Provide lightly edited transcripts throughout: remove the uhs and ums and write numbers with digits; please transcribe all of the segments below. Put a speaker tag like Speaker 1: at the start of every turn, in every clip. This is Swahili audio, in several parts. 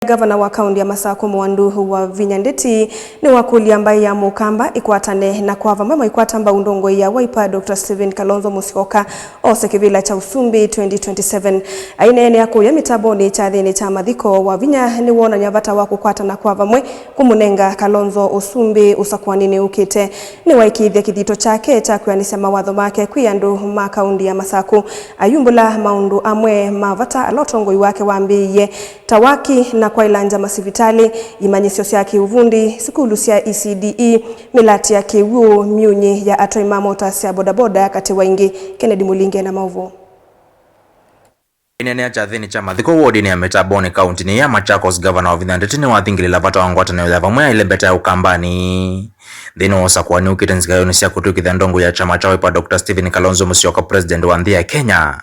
Speaker 1: Gavana wa kaunti ya Masako Mwandu wa Vinyandeti ni wakuli ambaye ya mukamba ikwatane na kwa vama ikwatamba undongo ya Wiper Dr. Stephen Kalonzo Musyoka ose kivila cha Usumbi 2027 aina ene yako ya mitaboni cha thini cha mathiko wa vinya ni wona nyavata wa kukwatana kwa vamwe kumunenga Kalonzo Usumbi usakwanini ukite ni waikithia kithito chake cha kuyanisa mawatho make kwiandu ma kaunti ya Masako ayumbula maundu amwe mavata alotongoi wake waambiye tawaki na kwa ilanja masivitali imanyisio sia kiuvundi sikulu sia ECDE milati ya kiwu miunyi ya atoi mamota sia bodaboda kati waingi Kennedy Mulinge na mauvu.
Speaker 2: Inene cha thini cha mathiko wodi ni ya Metaboni County ni ya Machakos Governor wa Vinyandeti ni wathingilila vata wangwata na yudha vamwe ile beta ya ukambani dhino osa kwa ni ukitenzi kayoni sia kutuki ndongo ya chama cha Wiper Dr. Stephen Kalonzo Musyoka President wa nthi ya Kenya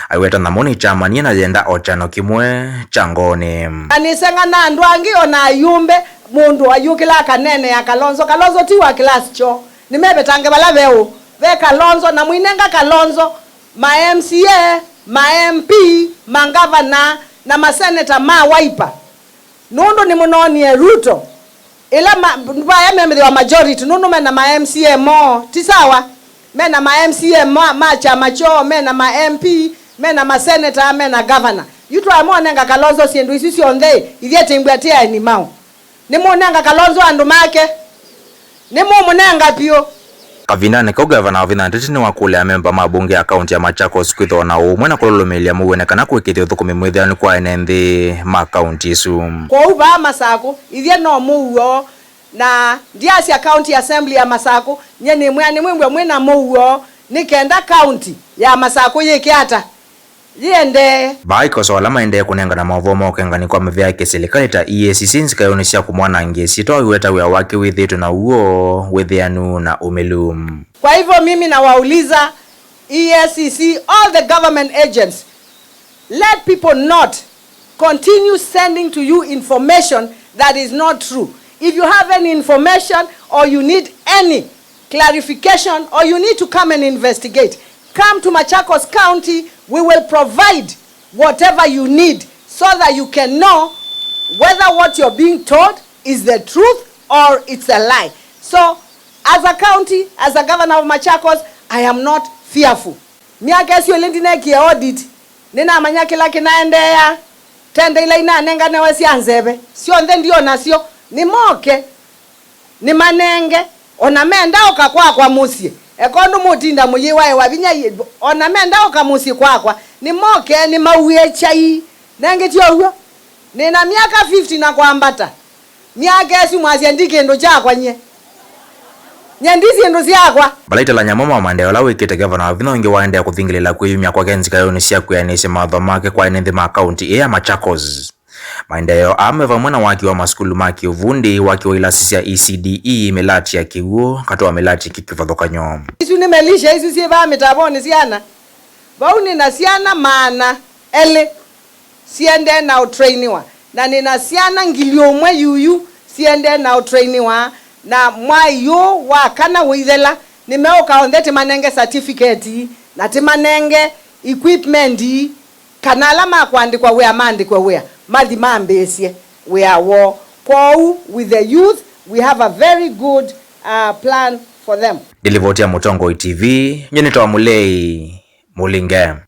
Speaker 2: aiweta namoni chama ni na yenda ochano kimwe changoni
Speaker 3: anisenga na andu angi ona ayumbe mundu ayukila kanene ya Kalonzo ti wa class cho nimebetange bala veo ve Kalonzo na mwinenga Kalonzo ma MCA ma MP mangavana na maseneta ma Wiper nundu ni munoni Ruto ila mbaya membe wa majority nundu mena ma MCA mo tisawa mena ma MCA ma chama cho mena ma MP mena ma senator mena governor yutu amonenga Kalonzo siendu isisi onde ithete imbwatia ni mao ni monenga Kalonzo andu make ni munenga pio
Speaker 2: Kavinane ko governor wa Vinyandeti ni wakule amemba mabunge ya kaunti ya Machakos kwitho na umwe na kulolomelia muwenekana kwikithio thukumi mwithani kwa enenthi ma county isu
Speaker 3: kwa uba Masako ithie no muwo na ndiasi ya county assembly ya Masako nyeni mwani mwe na muwo nikenda county ya Masako yikiata yende
Speaker 2: baiko so alama ende kunenga na mavomo kengani kwa mvya ke serikali ta EACC nsikayonisia kumwana ngesi to iweta wea wake withitu na uo withianu na umelum.
Speaker 3: Kwa hivyo mimi na wauliza EACC, all the government agents, let people not continue sending to you information that is not true. If you have any information or you need any clarification or you need to come and investigate, come to Machakos County. We will provide whatever you need so that you can know whether what you're being told is the truth or it's a lie. So, as a county, as a governor of Machakos, I am not fearful. Miaka sio lindine ki audit. Nina manyaki laki naendea. Tende ila ina nenga na wasi anzebe. Sio ndio na sio. Ni moke. Ni manenge. Onamenda kwa musie. Ekondu mutinda muyiwae wabinya onamenda okamusi kwa ni moke ni mauye chai nenge tyo nina miaka 50 na kwambata miaka esi mwasiandike ndo chakwa nye nyandisi ndo siakwa
Speaker 2: balaita la nyamama wa mandeo la wikite governor wa Vinonge waendea kuthingilila kwiyumya kwa kenzi kayoni sia kuyanisi mawatho make kwa enenthi ma county ya Machakos maendeleo ameva mwana waki wa maskulu maki uvundi waki wa ilasi ya ECDE melati ya kiuo katoa melati kikivathokanyo
Speaker 3: isu nimelisha isu sieva mitaboni siana bauni na siana maana ele siende na utrainiwa na nina siana ngilio mwe yuyu siende na utrainiwa na mwayo wakana withela nimeoka ondeti manenge certificate na timanenge equipment kanala makwandikwa wea mandikwa wea mali mambesie we are war with the youth. We have a very good plan for them.
Speaker 2: Delivotia Mutongo TV, Nyenito wa Mulei Mulinge.